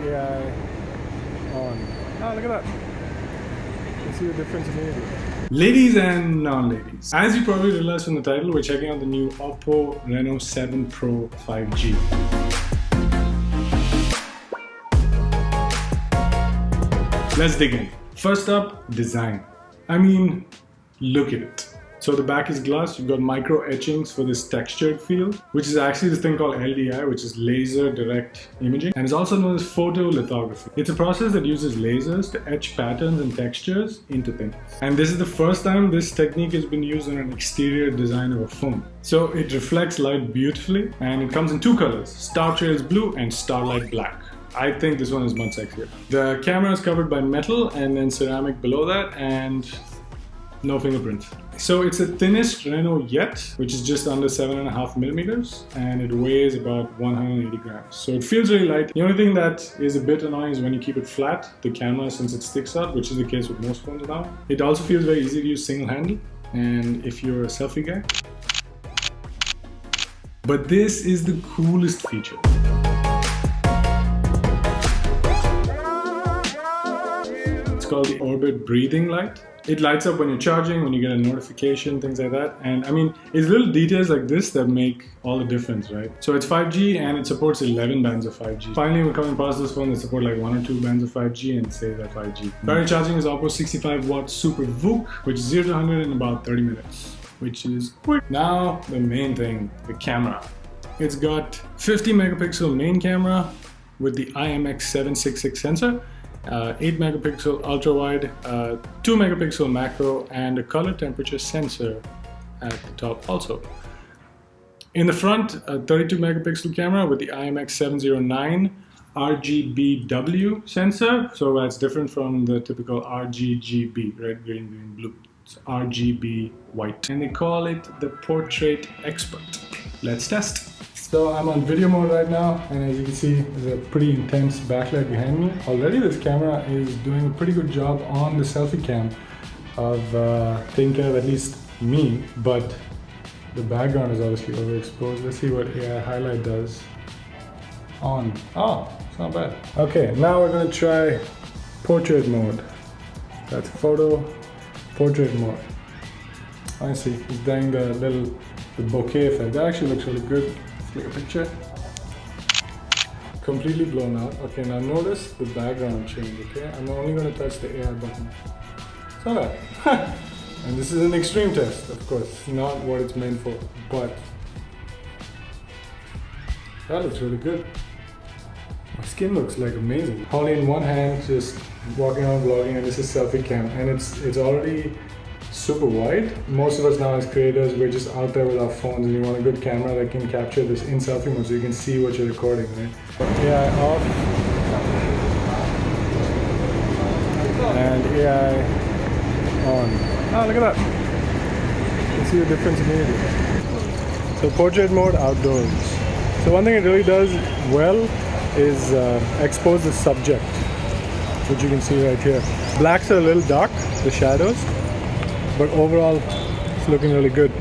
AI on. Oh, look at that. You can see the difference immediately. Ladies and non-ladies, as you probably realized from the title, we're checking out the new Oppo Reno7 Pro 5G. Let's dig in. First up, design. I mean, look at it. So the back is glass, you've got micro etchings for this textured feel, which is actually this thing called LDI, which is laser direct imaging, and it's also known as photolithography. It's a process that uses lasers to etch patterns and textures into things. And this is the first time this technique has been used on an exterior design of a phone. So it reflects light beautifully, and it comes in two colors, Star Trails Blue and Starlight Black. I think this one is much sexier. The camera is covered by metal and then ceramic below that, and no fingerprints. So it's the thinnest Reno yet, which is just under 7.5 millimeters, and it weighs about 180 grams. So it feels really light. The only thing that is a bit annoying is when you keep it flat, the camera, since it sticks out, which is the case with most phones now. It also feels very easy to use single-handed, and if you're a selfie guy. But this is the coolest feature. It's called the Orbit Breathing Light. It lights up when you're charging, when you get a notification, things like that. And I mean, it's little details like this that make all the difference, right? So it's 5G and it supports 11 bands of 5G. Finally, we're coming past this phone that support like 1 or 2 bands of 5G and say that 5G. Battery charging is Oppo 65-watt Super VOOC, which is 0 to 100 in about 30 minutes, which is quick. Now, the main thing, the camera. It's got 50 megapixel main camera with the IMX766 sensor. 8 megapixel ultra wide, 2 megapixel macro, and a color temperature sensor at the top also. In the front, a 32 megapixel camera with the IMX709 RGBW sensor. So that's different from the typical RGGB, red, green, green, blue. It's RGB white. And they call it the Portrait Expert. Let's test. So I'm on video mode right now, and as you can see, there's a pretty intense backlight behind me. Already this camera is doing a pretty good job on the selfie cam of taking care of at least me, but the background is obviously overexposed. Let's see what AI highlight does. On. Oh, it's not bad. Okay, now we're gonna try portrait mode. That's photo, portrait mode. I see, it's doing the bokeh effect. That actually looks really good. Take a picture. Completely blown out. Okay, now notice the background change, okay? I'm only going to touch the AI button. It's not bad. And this is an extreme test, of course, not what it's meant for, but that looks really good. My skin looks like amazing. Holding in one hand, just walking around vlogging, and this is selfie cam, and it's already super wide. Most of us now as creators, we're just out there with our phones, and you want a good camera that can capture this in selfie mode so you can see what you're recording, right? AI off and AI on. Oh, look at that. You can see the difference immediately. So portrait mode outdoors. So one thing it really does well is expose the subject, which you can see right here. Blacks are a little dark, the shadows, but overall it's looking really good.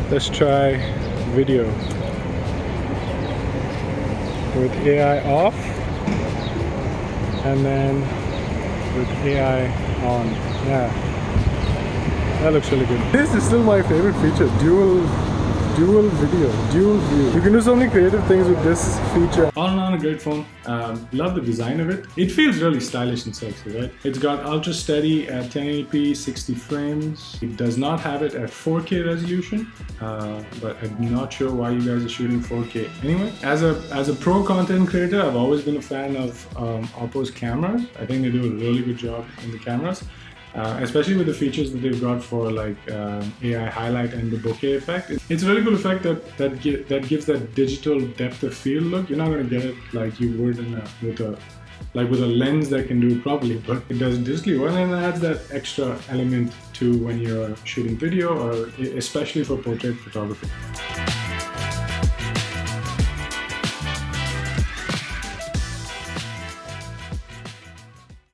Let's try video with AI off and then with AI on. Yeah, that looks really good. This is still my favorite feature, dual video, dual view. You can do so many creative things with this feature. All in all, a great phone. Love the design of it. It feels really stylish and sexy, right? It's got ultra steady at 1080p 60 frames. It does not have it at 4K resolution, but I'm not sure why you guys are shooting 4K. Anyway, as a pro content creator, I've always been a fan of Oppo's cameras. I think they do a really good job in the cameras. Especially with the features that they've got for like AI highlight and the bokeh effect. It's a really cool effect that gives that digital depth of field look. You're not going to get it like you would with a lens that can do it properly, but it does digitally well, and it adds that extra element to when you're shooting video, or especially for portrait photography.